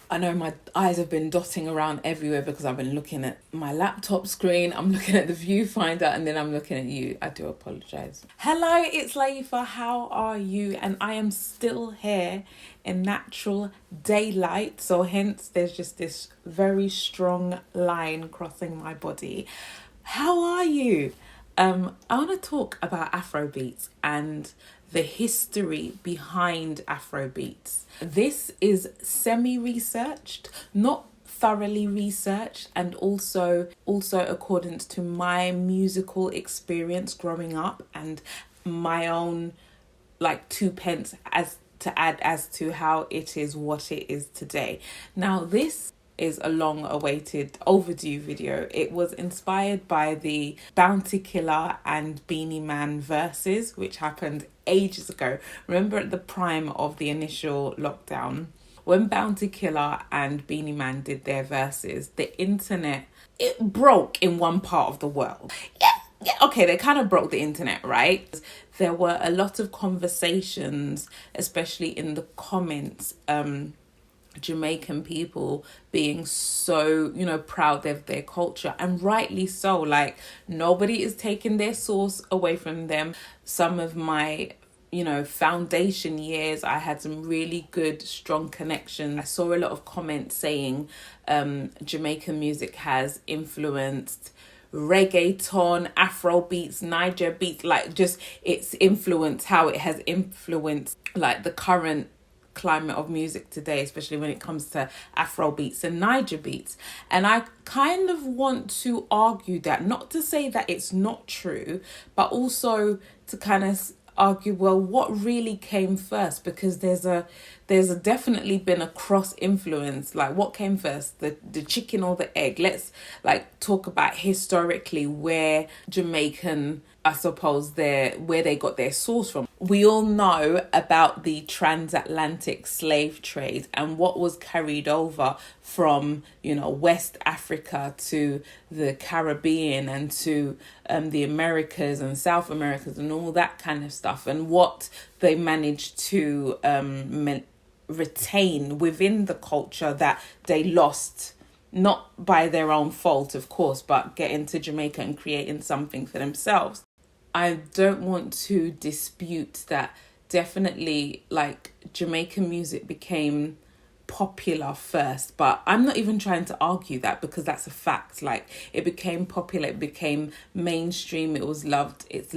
I know my eyes have been dotting around everywhere because I've been looking at my laptop screen, I'm looking at the viewfinder, and then I'm looking at you. I do apologise. Hello, it's Layefa. How are you? And I am still here in natural daylight, so hence there's just this very strong line crossing my body. How are you? I want to talk about Afrobeats and the history behind Afrobeats. This is semi-researched, not thoroughly researched, and also according to my musical experience growing up and my own like two pence as to add as to how it is what it is today. Now this is a long awaited overdue video. It was inspired by the Bounty Killer and Beanie Man verses, which happened ages ago. Remember at the prime of the initial lockdown, when Bounty Killer and Beanie Man did their verses, the internet, it broke in one part of the world. Yeah, okay, they kind of broke the internet, right? There were a lot of conversations, especially in the comments, Jamaican people being so, proud of their culture, and rightly so. Like, nobody is taking their source away from them. Some of my foundation years, I had some really good strong connections. I saw a lot of comments saying Jamaican music has influenced reggaeton, Afrobeats, Niger beats, like just its influence, how it has influenced like the current climate of music today, especially when it comes to Afro beats and Niger beats. And I kind of want to argue that, not to say that it's not true, but also to kind of argue, well, what really came first? Because there's definitely been a cross influence. Like, what came first, the chicken or the egg? Let's like talk about historically where Jamaican, I suppose, where they got their source from. We all know about the transatlantic slave trade and what was carried over from, West Africa to the Caribbean and to the Americas and South Americas and all that kind of stuff, and what they managed to retain within the culture that they lost, not by their own fault, of course, but getting to Jamaica and creating something for themselves. I don't want to dispute that definitely like Jamaican music became popular first, but I'm not even trying to argue that, because that's a fact. Like, it became popular, it became mainstream, it was loved, it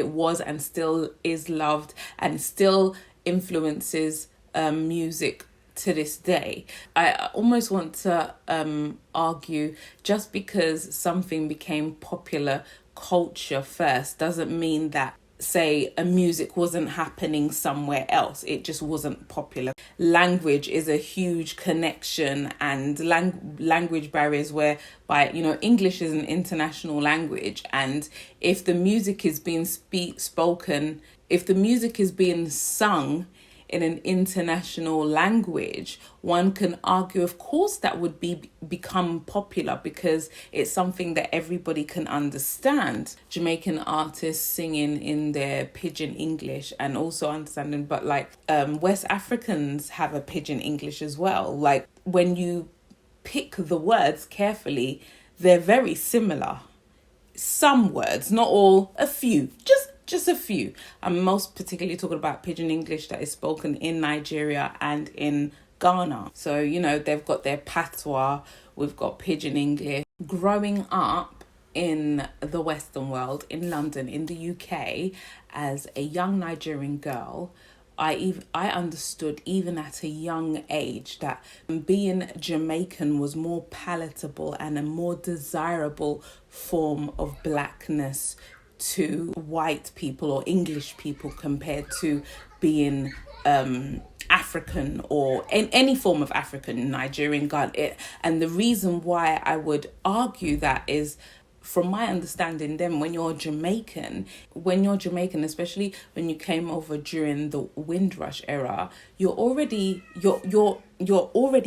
was and still is loved, and still influences music to this day. I almost want to argue, just because something became popular culture first doesn't mean that, say, a music wasn't happening somewhere else. It just wasn't popular. Language is a huge connection, and language barriers, whereby English is an international language, and if the music is being spoken, if the music is being sung in an international language, one can argue, of course, that would become popular, because it's something that everybody can understand. Jamaican artists singing in their pidgin English and also understanding, but like West Africans have a pidgin English as well. Like, when you pick the words carefully, they're very similar. Some words, not all, a few, just a few. I'm most particularly talking about pidgin English that is spoken in Nigeria and in Ghana. So, they've got their patois, we've got pidgin English. Growing up in the Western world, in London, in the UK, as a young Nigerian girl, I understood even at a young age that being Jamaican was more palatable and a more desirable form of blackness to white people or English people, compared to being African or in any form of African, Nigerian, Ghana. And the reason why I would argue that is, from my understanding, then when you're Jamaican, especially when you came over during the Windrush era, you're already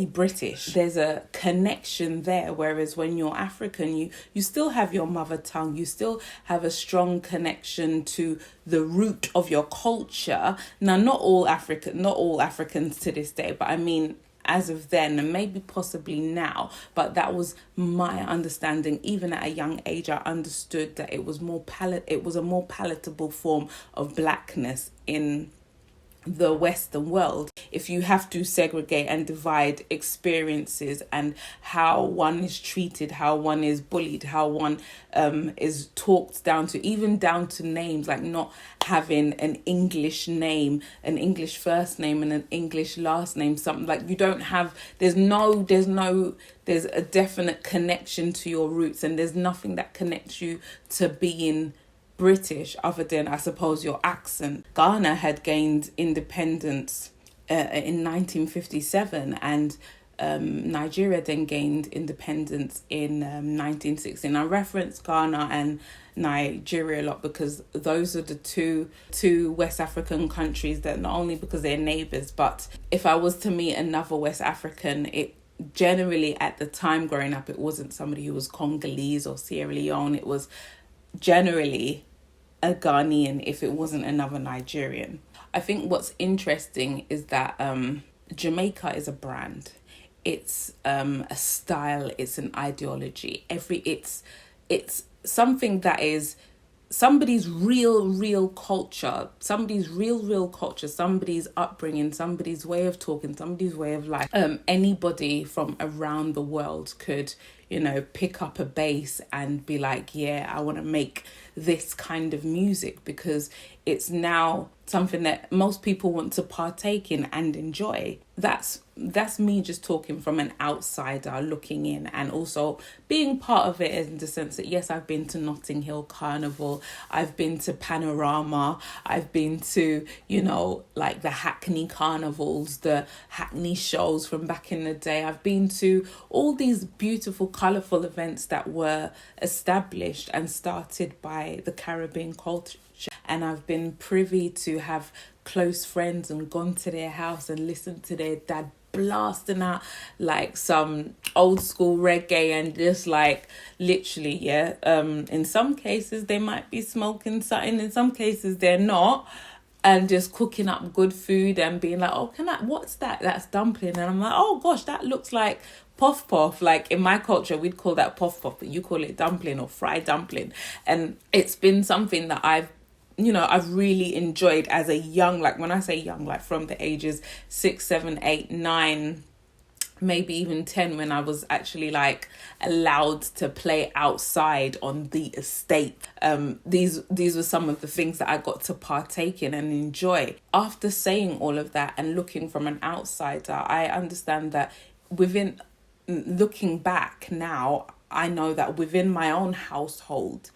British. There's a connection there. Whereas when you're African, you still have your mother tongue. You still have a strong connection to the root of your culture. Now, not all Africans to this day, but I mean, as of then, and maybe possibly now, but that was my understanding. Even at a young age, I understood that it was a more palatable form of blackness in the Western world. If you have to segregate and divide experiences and how one is treated, how one is bullied, how one is talked down to, even down to names, like not having an English name, an English first name and an English last name, something like you don't have, there's a definite connection to your roots, and there's nothing that connects you to being British other than, I suppose, your accent. Ghana had gained independence in 1957, and Nigeria then gained independence in 1960. I reference Ghana and Nigeria a lot because those are the two West African countries that, not only because they're neighbours, but if I was to meet another West African, it generally, at the time growing up, it wasn't somebody who was Congolese or Sierra Leone. It was generally a Ghanaian if it wasn't another Nigerian. I think what's interesting is that Jamaica is a brand. It's a style, it's an ideology. It's something that is somebody's real culture, somebody's real culture, somebody's upbringing, somebody's way of talking, somebody's way of life. Anybody from around the world could, pick up a bass and be like, yeah, I want to make this kind of music, because it's now something that most people want to partake in and enjoy. That's me just talking from an outsider looking in, and also being part of it in the sense that, yes, I've been to Notting Hill Carnival, I've been to Panorama, I've been to, like the Hackney Carnivals, the Hackney shows from back in the day. I've been to all these beautiful, colourful events that were established and started by the Caribbean culture. And I've been privy to have close friends and gone to their house and listened to their dad blasting out like some old school reggae, and just like literally, in some cases they might be smoking something, in some cases they're not, and just cooking up good food and being like, oh, what's that? That's dumpling. And I'm like, oh gosh, that looks like puff puff. Like in my culture, we'd call that puff puff, but you call it dumpling or fried dumpling. And it's been something that I've really enjoyed as a young, like when I say young, like from the ages 6, 7, 8, 9, maybe even 10, when I was actually like allowed to play outside on the estate. These were some of the things that I got to partake in and enjoy. After saying all of that and looking from an outsider, I understand that looking back now, I know that within my own household,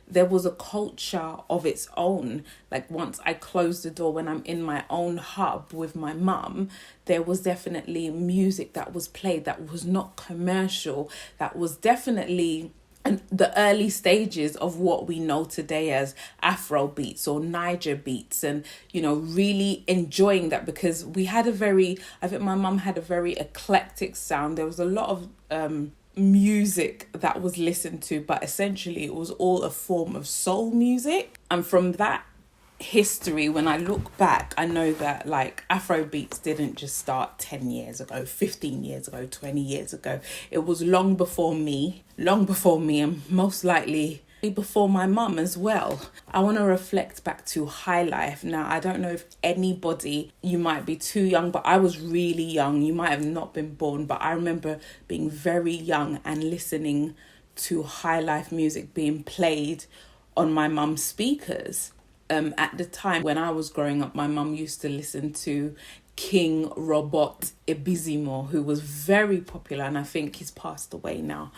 there was a culture of its own. Like once I closed the door, when I'm in my own hub with my mum, there was definitely music that was played that was not commercial, that was definitely the early stages of what we know today as Afrobeats or Niger beats, and really enjoying that, because I think my mum had a very eclectic sound. There was a lot of music that was listened to, but essentially it was all a form of soul music. And from that history, when I look back, I know that like Afrobeats didn't just start 10 years ago, 15 years ago, 20 years ago. It was long before me, and most likely before my mum as well. I want to reflect back to Highlife. Now, I don't know if anybody, you might be too young, but I was really young. You might have not been born, but I remember being very young and listening to Highlife music being played on my mum's speakers. At the time when I was growing up, my mum used to listen to King Robot Ibizimo, who was very popular, and I think he's passed away now.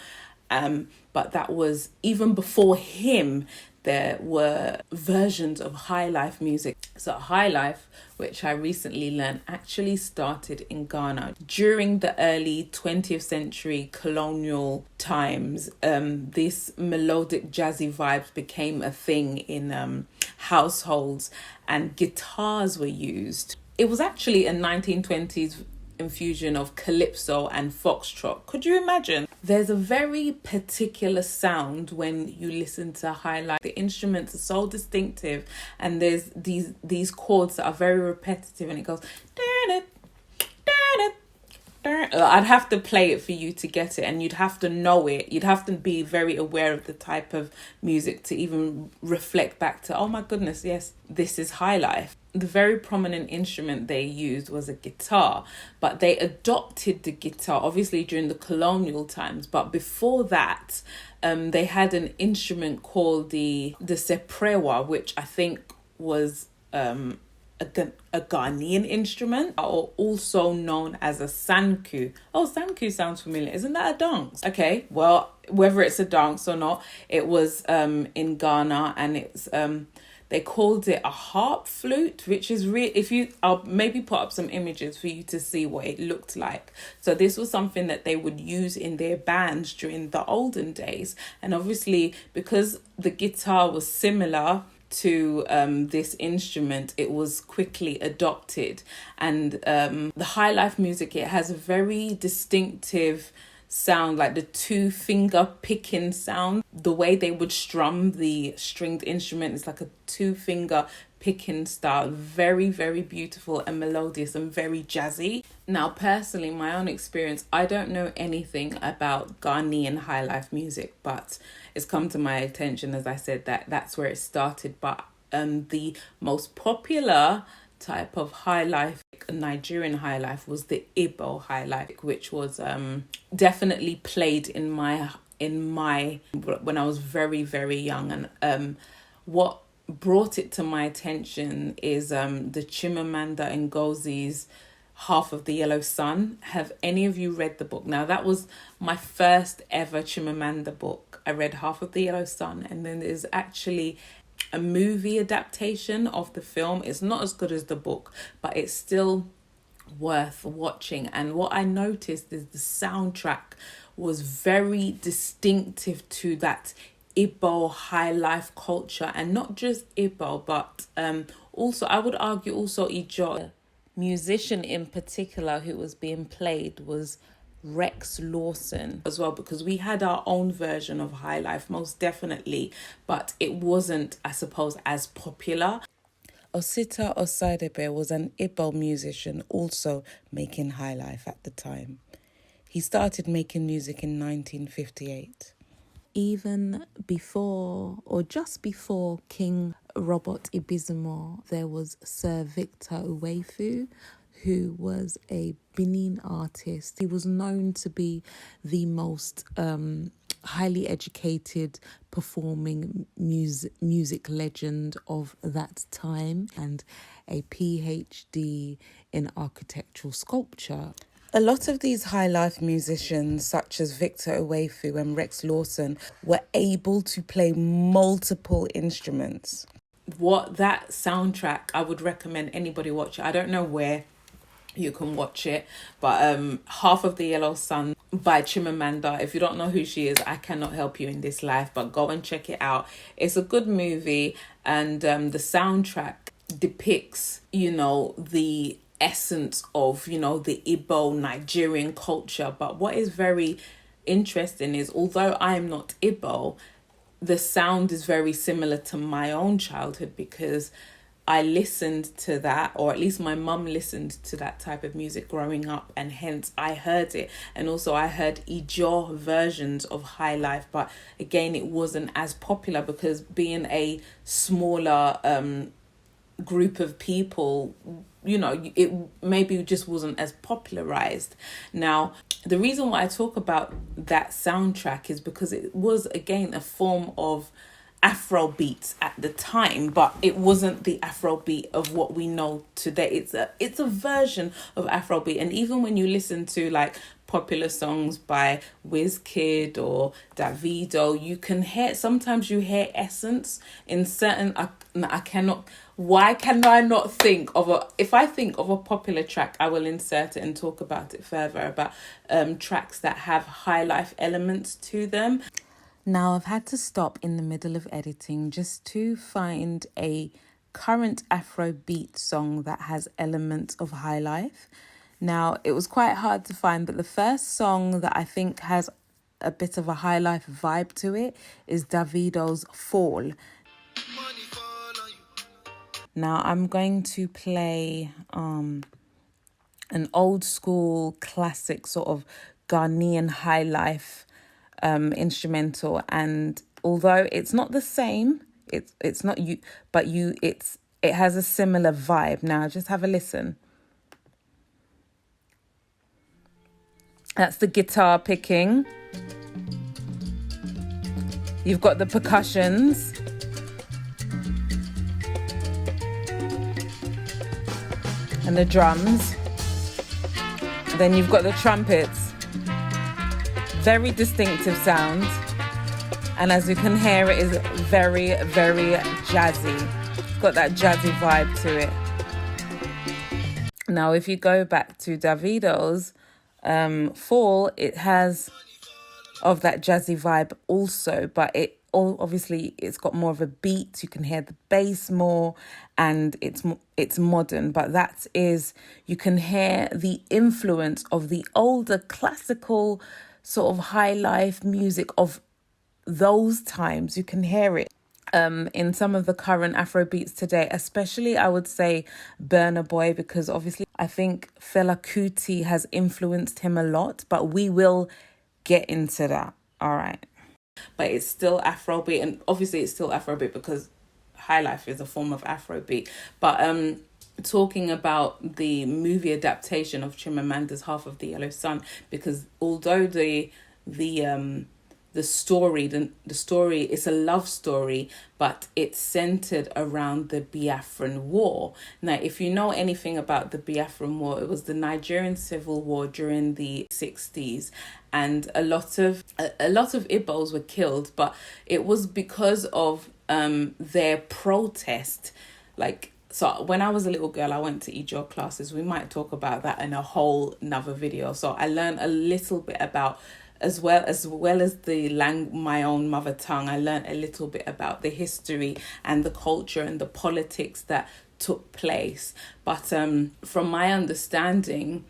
But that was, even before him, there were versions of Highlife music. So Highlife, which I recently learned, actually started in Ghana during the early 20th century colonial times. This melodic jazzy vibes became a thing in households, and guitars were used. It was actually a 1920s infusion of calypso and foxtrot. Could you imagine? There's a very particular sound when you listen to Highlife. The instruments are so distinctive, and there's these chords that are very repetitive, and it goes I'd have to play it for you to get it, and you'd have to know it. You'd have to be very aware of the type of music to even reflect back to, oh my goodness, yes, this is Highlife. The very prominent instrument they used was a guitar, but they adopted the guitar obviously during the colonial times. But before that, they had an instrument called the seprewa, which I think was a Ghanaian instrument, or also known as a sanku. Oh, sanku sounds familiar. Isn't that a dance? Okay, well, whether it's a dance or not, it was in Ghana, and it's they called it a harp flute, which is if you, I'll maybe put up some images for you to see what it looked like. So this was something that they would use in their bands during the olden days, and obviously because the guitar was similar to this instrument, it was quickly adopted. And the Highlife music, it has a very distinctive sound, like the 2-finger picking sound. The way they would strum the stringed instrument is like a 2-finger picking style. Very, very beautiful and melodious and very jazzy. Now, personally, my own experience, I don't know anything about Ghanaian Highlife music, but it's come to my attention, as I said, that that's where it started. But the most popular type of Highlife, Nigerian Highlife, was the Igbo Highlife, which was definitely played in my when I was very, very young. And what brought it to my attention is the Chimamanda Ngozi's Half of the Yellow Sun. Have any of you read the book? Now, that was my first ever Chimamanda book. I read Half of the Yellow Sun, and then there's actually a movie adaptation of the film. It's not as good as the book, but it's still worth watching. And what I noticed is the soundtrack was very distinctive to that Igbo Highlife culture, and not just Igbo, but also I would argue also Ijo. Musician in particular who was being played was Rex Lawson as well, because we had our own version of Highlife, most definitely, but it wasn't, I suppose, as popular. Osita Osadebe was an Igbo musician also making Highlife at the time. He started making music in 1958. Even before, or just before King Robert Ibizimo, there was Sir Victor Uwefu, who was a Benin artist. He was known to be the most highly educated performing music legend of that time, and a PhD in architectural sculpture. A lot of these Highlife musicians, such as Victor Uwefu and Rex Lawson, were able to play multiple instruments. What that soundtrack, I would recommend anybody watch it. I don't know where you can watch it, but Half of the Yellow Sun by Chimamanda. If you don't know who she is, I cannot help you in this life, but go and check it out. It's a good movie, and the soundtrack depicts, the essence of, the Igbo Nigerian culture. But what is very interesting is, although I am not Igbo, the sound is very similar to my own childhood, because I listened to that, or at least my mum listened to that type of music growing up, and hence I heard it. And also I heard Ijo versions of Highlife, but again, it wasn't as popular because being a smaller group of people, it maybe just wasn't as popularized. Now, the reason why I talk about that soundtrack is because it was, again, a form of Afrobeats at the time, but it wasn't the Afrobeat of what we know today. It's a version of Afrobeat. And even when you listen to like popular songs by Wizkid or Davido, you can hear, sometimes you hear essence in certain, why can I not think of if I think of a popular track, I will insert it and talk about it further, about tracks that have Highlife elements to them. Now, I've had to stop in the middle of editing just to find a current Afrobeat song that has elements of Highlife. Now, it was quite hard to find, but the first song that I think has a bit of a Highlife vibe to it is Davido's Fall. Now, I'm going to play an old school classic sort of Ghanaian Highlife instrumental. And although it's not the same, it's not you, but it has a similar vibe. Now just have a listen. That's the guitar picking. You've got the percussions. And the drums. Then you've got the trumpets. Very distinctive sound. And as you can hear, it is very, very jazzy. It's got that jazzy vibe to it. Now, if you go back to Davido's Fall, it has of that jazzy vibe also, but obviously it's got more of a beat. You can hear the bass more, and it's modern. But you can hear the influence of the older classical sort of high life music of those times. You can hear it in some of the current Afrobeats today, especially I would say Burna Boy, because obviously I think Fela Kuti has influenced him a lot, but we will get into that. All right. But it's still Afrobeat, and obviously it's still Afrobeat because Highlife is a form of Afrobeat. But talking about the movie adaptation of Chimamanda's Half of the Yellow Sun, because although the story it's a love story, but it's centered around the Biafran War. Now, if you know anything about the Biafran War, it was the Nigerian Civil War during the 60s, and a lot of Igbos were killed, but it was because of their protest. So when I was a little girl, I went to Ijaw classes. We might talk about that in a whole nother video. So I learned a little bit about, as well as my own mother tongue, I learned a little bit about the history and the culture and the politics that took place. But from my understanding,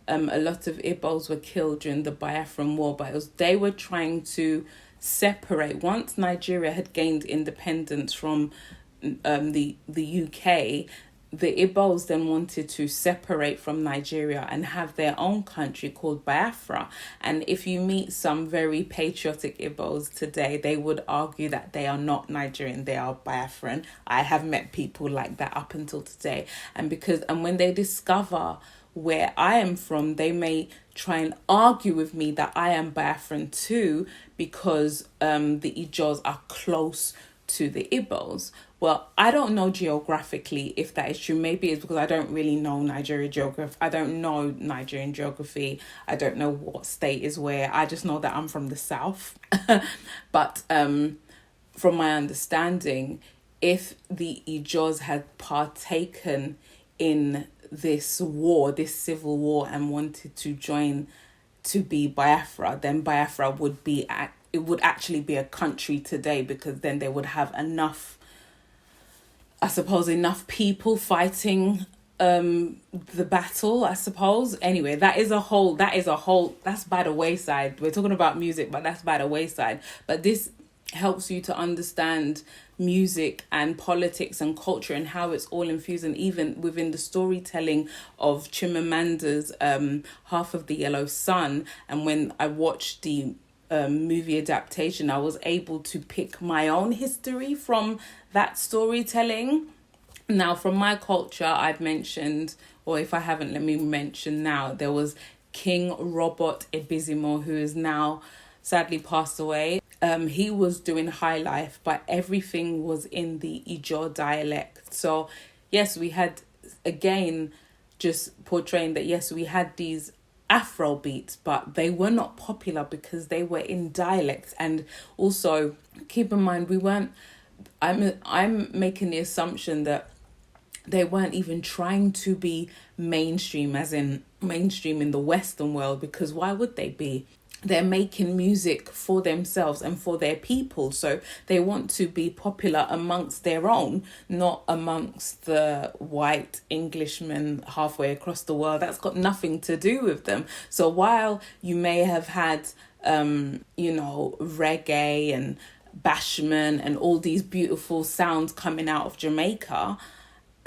a lot of Igbos were killed during the Biafran War, but they were trying to separate. Once Nigeria had gained independence from the UK, the Igbos then wanted to separate from Nigeria and have their own country called Biafra. And if you meet some very patriotic Igbos today, they would argue that they are not Nigerian, they are Biafran. I have met people like that up until today. And when they discover where I am from, they may try and argue with me that I am Biafran too, because the Ijaws are close to the Igbos. Well, I don't know geographically if that is true. Maybe it's because I don't really know Nigerian geography. I don't know Nigerian geography. I don't know what state is where. I just know that I'm from the south. But from my understanding, if the Ijaws had partaken in this war, this civil war, and wanted to join to be Biafra, then Biafra would actually be a country today, because then they would have enough people fighting the battle, I suppose. Anyway, that's by the wayside. We're talking about music, but that's by the wayside. But this helps you to understand music and politics and culture and how it's all infused, and even within the storytelling of Chimamanda's Half of the Yellow Sun. And when I watched the movie adaptation, I was able to pick my own history from that storytelling. Now, from my culture, I've mentioned, or if I haven't, let me mention now, there was King Robert Ebizimo, who is now sadly passed away. He was doing Highlife, but everything was in the Ijaw dialect. So yes, we had, again, just portraying that, yes, we had these Afrobeats, but they were not popular because they were in dialects. And also keep in mind, I'm making the assumption that they weren't even trying to be mainstream, as in mainstream in the Western world, because why would they be? They're making music for themselves and for their people, so they want to be popular amongst their own, not amongst the white Englishmen halfway across the world. That's got nothing to do with them. So while you may have had reggae and bashment and all these beautiful sounds coming out of Jamaica,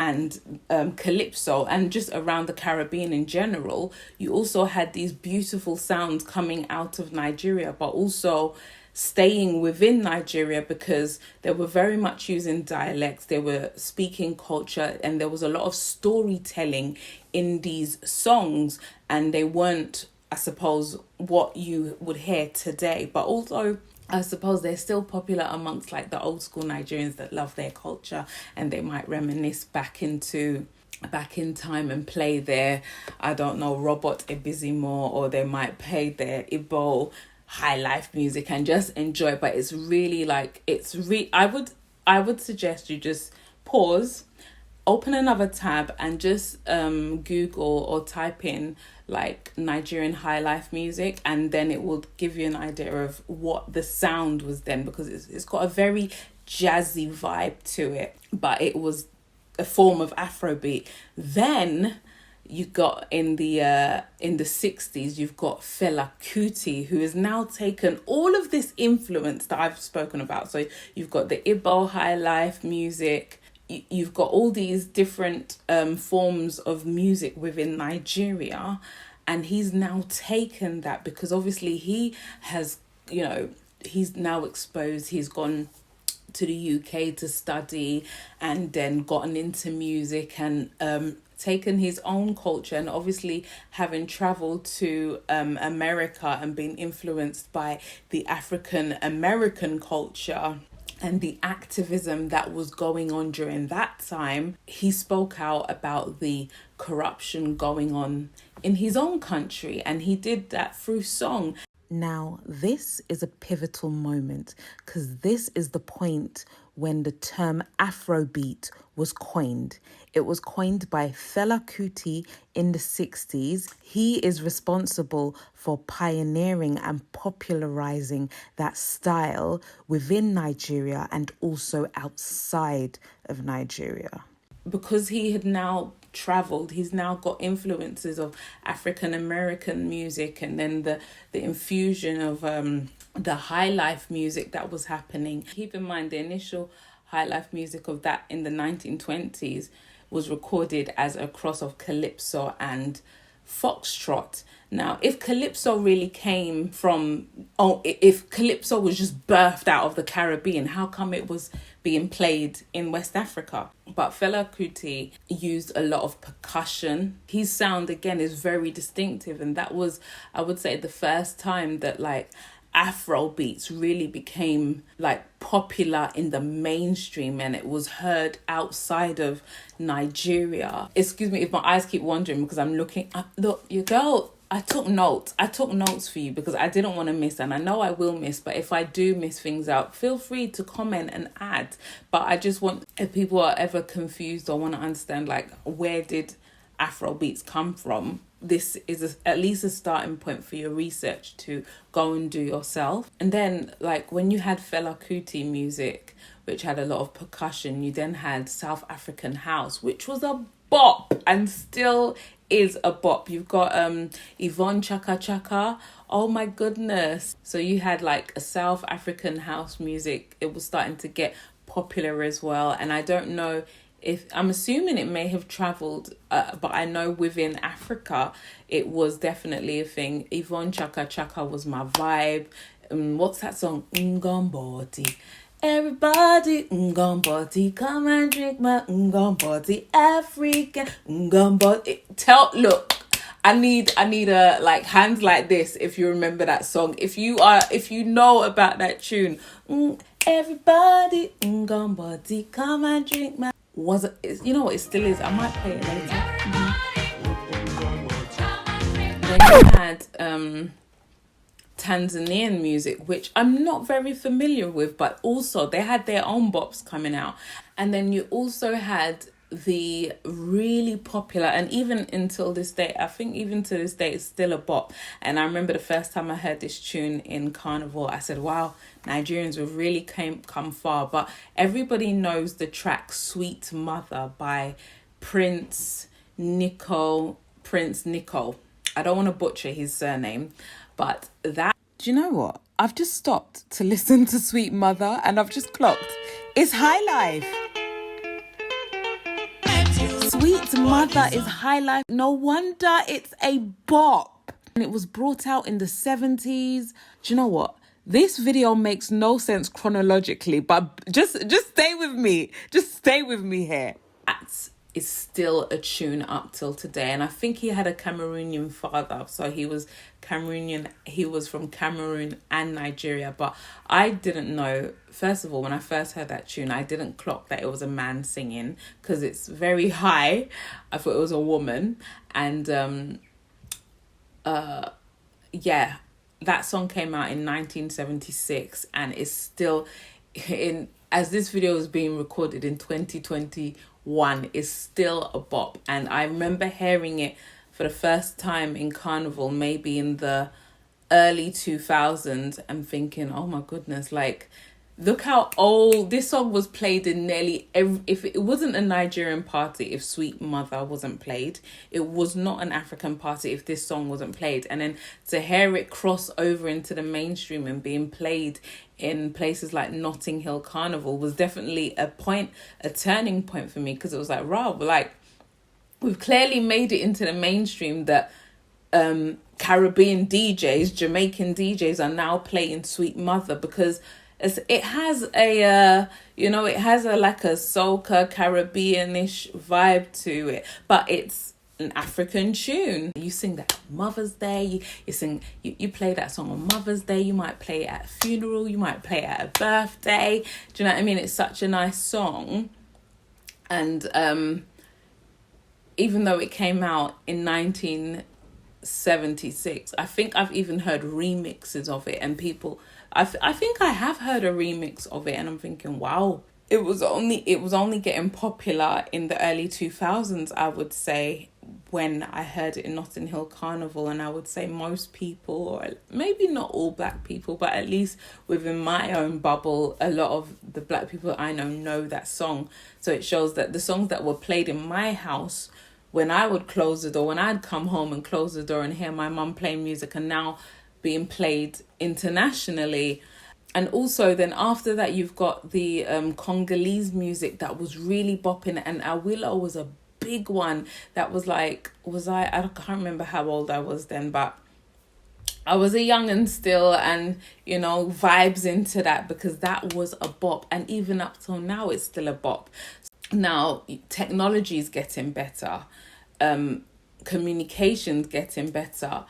and calypso, and just around the Caribbean in general, you also had these beautiful sounds coming out of Nigeria, but also staying within Nigeria, because they were very much using dialects, they were speaking culture, and there was a lot of storytelling in these songs, and they weren't, I suppose, what you would hear today, but also I suppose they're still popular amongst like the old school Nigerians that love their culture, and they might reminisce back in time and play their, I don't know, Robot Ebizimo, or they might play their Igbo Highlife music and just enjoy. But it's really like, I would suggest you just pause, open another tab, and just Google or type in like Nigerian Highlife music, and then it will give you an idea of what the sound was then, because it's got a very jazzy vibe to it, but it was a form of Afrobeat. Then you got in the 60s, you've got Fela Kuti, who has now taken all of this influence that I've spoken about. So you've got the Igbo Highlife music, you've got all these different forms of music within Nigeria, and he's now taken that, because obviously he has, he's now exposed, he's gone to the UK to study, and then gotten into music, and taken his own culture, and obviously having traveled to America and been influenced by the African American culture and the activism that was going on during that time, he spoke out about the corruption going on in his own country, and he did that through song. Now, this is a pivotal moment, because this is the point when the term Afrobeat was coined. It was coined by Fela Kuti in the 60s. He is responsible for pioneering and popularizing that style within Nigeria and also outside of Nigeria. Because he had now traveled, he's now got influences of African American music, and then the infusion of the Highlife music that was happening. Keep in mind, the initial Highlife music of that in the 1920s was recorded as a cross of calypso and foxtrot. Now, if calypso really came from, if calypso was just birthed out of the Caribbean, how come it was being played in West Africa? But Fela Kuti used a lot of percussion. His sound, again, is very distinctive, and that was, I would say, the first time that like Afrobeats really became like popular in the mainstream, and it was heard outside of Nigeria. Excuse me if my eyes keep wandering, because I'm looking. Look, your girl, I took notes for you, because I didn't want to miss, and I know I will miss, but if I do miss things out, feel free to comment and add. But I just want, if people are ever confused or want to understand like where did Afrobeats come from, this is at least a starting point for your research to go and do yourself. And then like when you had Fela Kuti music, which had a lot of percussion, you then had South African house, which was a bop and still is a bop. You've got Yvonne Chaka Chaka. Oh my goodness. So you had like a South African house music. It was starting to get popular as well. And I don't know if, I'm assuming it may have traveled, but I know within Africa, it was definitely a thing. Yvonne Chaka Chaka was my vibe. What's that song? Ngomboti. Everybody, Ngomboti, come and drink my Ngomboti, African Ngomboti. Look, I need a like hands like this if you remember that song. If you know about that tune. Everybody, Ngomboti, come and drink my. Was it? You know what? It still is. I might play it later. Then you had Tanzanian music, which I'm not very familiar with, but also they had their own bops coming out. And then you also had the really popular, and even until this day, I think even to this day, it's still a bop. And I remember the first time I heard this tune in Carnival, I said, wow, Nigerians have really come far. But everybody knows the track Sweet Mother by Prince Nico. I don't want to butcher his surname, but that... Do you know what? I've just stopped to listen to Sweet Mother, and I've just clocked. It's Highlife. Sweet Mother is Highlife. No wonder it's a bop. And it was brought out in the 70s. Do you know what? This video makes no sense chronologically, but just stay with me. Just stay with me here. That is still a tune up till today. And I think he had a Cameroonian father. So he was Cameroonian. He was from Cameroon and Nigeria. But I didn't know, first of all, when I first heard that tune, I didn't clock that it was a man singing because it's very high. I thought it was a woman. And yeah, that song came out in 1976 and is still in, as this video is being recorded in 2021, is still a bop. And I remember hearing it for the first time in Carnival, maybe in the early 2000s, and thinking, oh my goodness, like, look how old this song was. Played in nearly every, if it wasn't a Nigerian party, if Sweet Mother wasn't played, it was not an African party if this song wasn't played. And then to hear it cross over into the mainstream and being played in places like Notting Hill Carnival was definitely a turning point for me, because it was like, wow, like, we've clearly made it into the mainstream that Caribbean DJs, Jamaican DJs are now playing Sweet Mother, because it has a it has a like a soca Caribbean-ish vibe to it, but it's an African tune. You sing that on Mother's Day, you play that song on Mother's Day, you might play it at a funeral, you might play it at a birthday. Do you know what I mean? It's such a nice song. And even though it came out in 1976, I think I've even heard remixes of it, and people, I think I have heard a remix of it, and I'm thinking, wow, it was only getting popular in the early 2000s, I would say, when I heard it in Notting Hill Carnival. And I would say most people, or maybe not all black people, but at least within my own bubble, a lot of the black people I know that song. So it shows that the songs that were played in my house when I would close the door, when I'd come home and close the door and hear my mum playing music, are now being played internationally. And also then after that, you've got the Congolese music that was really bopping, and Awilo was a big one. That was like, I can't remember how old I was then, but I was a young'un still, and vibes into that, because that was a bop. And even up till now, it's still a bop. Now technology is getting better, communication's getting better,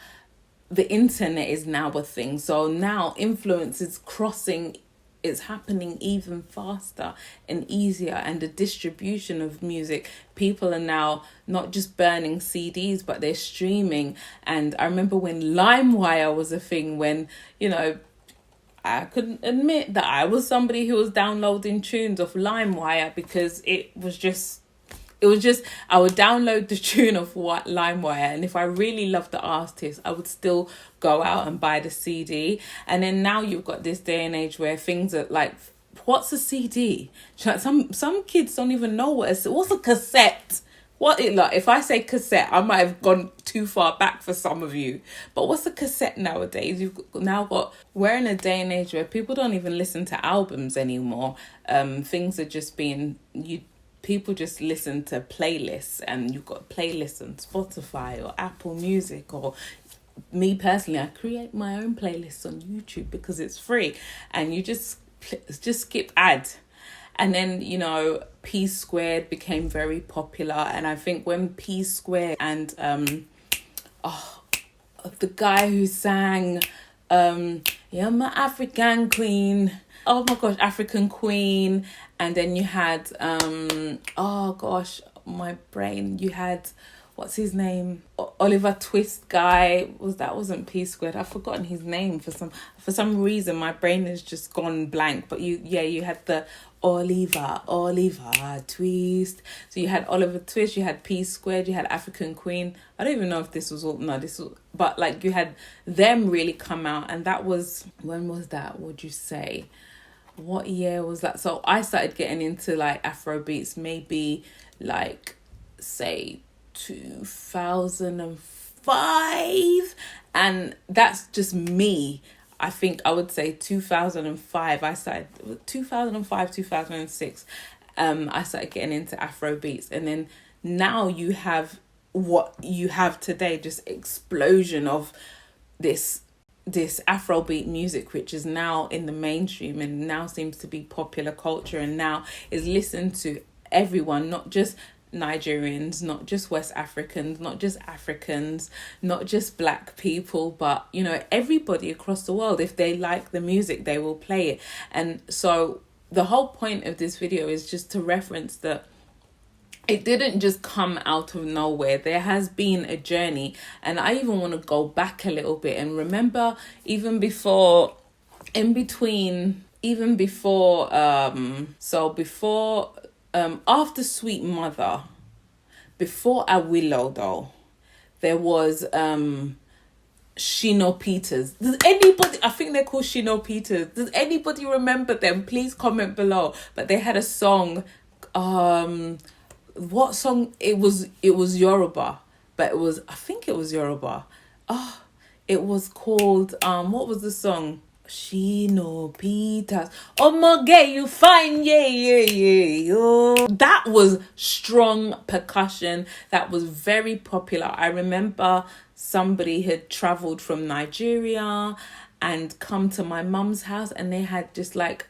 the internet is now a thing. So now influence is crossing, it's happening even faster and easier. And the distribution of music, people are now not just burning CDs, but they're streaming. And I remember when LimeWire was a thing, when, I couldn't admit that I was somebody who was downloading tunes off LimeWire, because it was just, I would download the tune of what LimeWire, and if I really loved the artist, I would still go out and buy the CD. And then now you've got this day and age where things are like, what's a CD? Some kids don't even know what's a cassette. If I say cassette, I might have gone too far back for some of you. But what's a cassette nowadays? We're in a day and age where people don't even listen to albums anymore. Things are just people just listen to playlists, and you've got playlists on Spotify or Apple Music, or me personally, I create my own playlists on YouTube because it's free, and you just skip ads. And then, P Squared became very popular. And I think when P Squared and the guy who sang You're My African Queen, oh my gosh, African Queen. And then you had my brain, you had, what's his name, Oliver Twist guy, wasn't P Squared, I've forgotten his name for some reason, my brain has just gone blank. But you had the Oliver Twist. So you had Oliver Twist, you had P Squared, you had African Queen. I don't even know if but like you had them really come out. And that was, when was that? Would you say? What year was that? So I started getting into like Afrobeats maybe like, say, 2005. And that's just me. I think I would say 2005. I started 2005, 2006. I started getting into Afrobeats, and then now you have what you have today, just explosion of this Afrobeat music, which is now in the mainstream and now seems to be popular culture and now is listened to everyone, not just Nigerians, not just West Africans, not just Africans, not just black people, but you know, everybody across the world. If they like the music, they will play it. And so the whole point of this video is just to reference that it didn't just come out of nowhere. There has been a journey, and I even want to go back a little bit and remember even before, in between, even before after Sweet Mother, before Awilo though, there was Shina Peters. Does anybody, I think they're called Shina Peters, does anybody remember them? Please comment below. But they had a song, what song? It was Yoruba, but I think it was Yoruba. It was called what was the song? Shina Peters. Oh my God, you fine, yeah. Oh. That was strong percussion. That was very popular. I remember somebody had traveled from Nigeria and come to my mum's house, and they had just like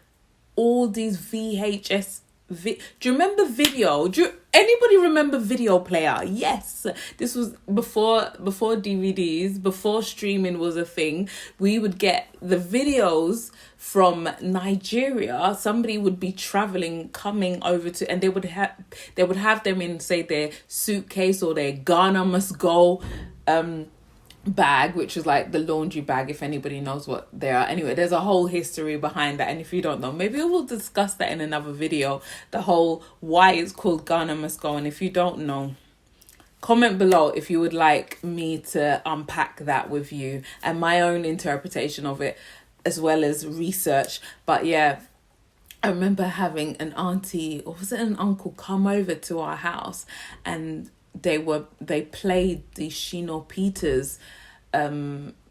all these VHS. Do you remember video? Anybody remember video player? Yes, this was before DVDs, before streaming was a thing. We would get the videos from Nigeria. Somebody would be traveling, coming over to, and they would have them in, say, their suitcase or their Ghana must go bag, which is like the laundry bag, if anybody knows what they are. Anyway, there's a whole history behind that, and if you don't know, maybe we'll discuss that in another video, the whole why it's called Ghana must go. And if you don't know, comment below if you would like me to unpack that with you and my own interpretation of it, as well as research. But yeah, I remember having an auntie, or was it an uncle, come over to our house, and they played the Shina Peters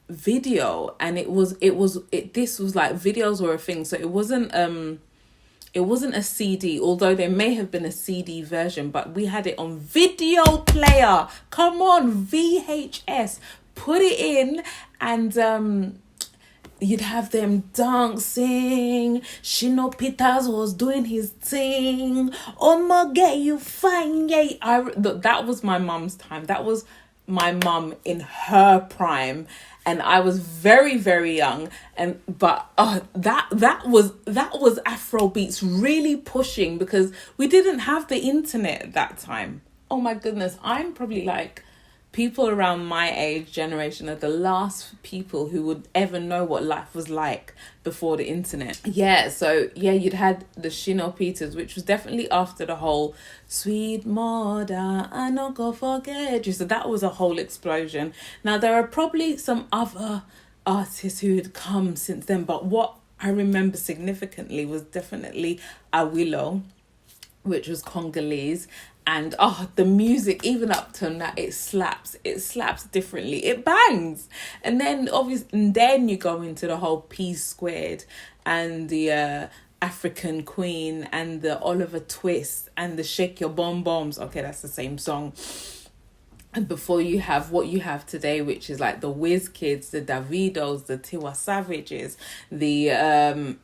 video, and this was like, videos were a thing, so it wasn't a CD, although there may have been a CD version, but we had it on video player. Come on, VHS, put it in, and you'd have them dancing. Shina Peters was doing his thing. Oh my God, you fine, yay. That was my mum's time. That was my mum in her prime, and I was very, very young. But that was Afrobeats really pushing, because we didn't have the internet at that time. Oh my goodness, I'm probably like, people around my age generation are the last people who would ever know what life was like before the internet. You'd had the Shina Peters, which was definitely after the whole Sweet Mother, I not go forget you. So that was a whole explosion. Now there are probably some other artists who had come since then, but what I remember significantly was definitely Awilo, which was Congolese. And the music, even up to now, it slaps differently, it bangs. And then you go into the whole P Squared and the African Queen and the Oliver Twist and the Shake Your Bom Boms. Okay, that's the same song. And before you have what you have today, which is like the Whiz Kids, the Davidos, the Tiwa Savages, the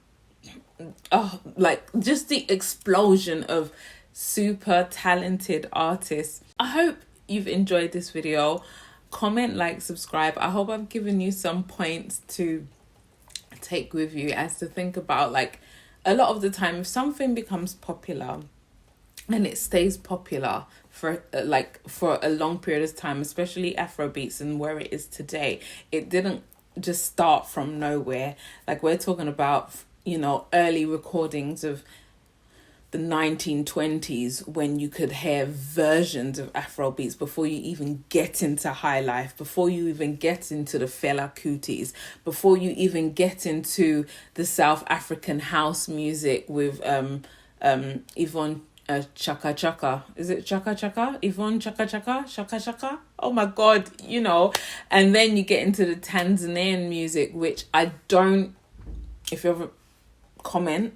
just the explosion of super talented artists. I hope you've enjoyed this video. Comment, like, subscribe. I hope I've given you some points to take with you as to think about. Like, a lot of the time, if something becomes popular and it stays popular for a long period of time, especially Afrobeats and where it is today, it didn't just start from nowhere. Like, we're talking about, early recordings of the 1920s, when you could hear versions of Afrobeats before you even get into Highlife, before you even get into the Fela Kutis, before you even get into the South African house music with Yvonne Chaka Chaka. Is it Chaka Chaka? Yvonne Chaka Chaka? Chaka Chaka? Oh my God, and then you get into the Tanzanian music, which I don't, if you ever comment,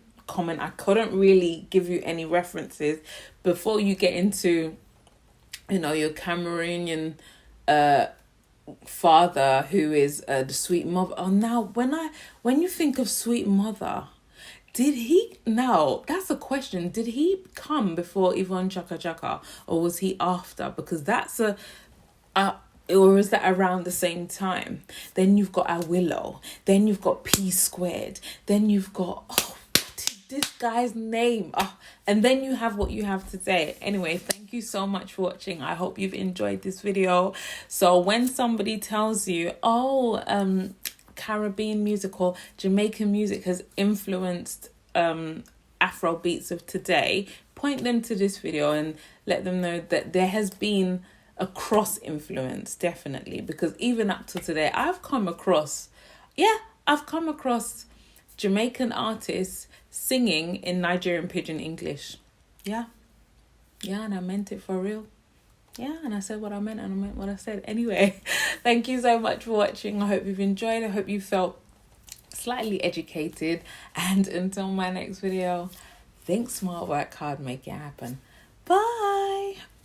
I couldn't really give you any references before you get into your Cameroonian father who is the sweet mother. Oh, now when you think of sweet mother, that's a question. Did he come before Yvonne Chaka Chaka, or was he after? Because that's or is that around the same time? Then you've got Awilo. Then you've got P Squared. Then you've got, what is this guy's name? And then you have what you have today. Anyway, thank you so much for watching. I hope you've enjoyed this video. So when somebody tells you, Caribbean music or Jamaican music has influenced Afrobeats of today, point them to this video and let them know that there has been a cross influence, definitely, because even up to today I've come across Jamaican artists singing in Nigerian Pidgin English. Yeah, and I meant it for real. Yeah, and I said what I meant and I meant what I said. Anyway, thank you so much for watching. I hope you've enjoyed. I hope you felt slightly educated. And until my next video, think smart, work hard, make it happen. Bye.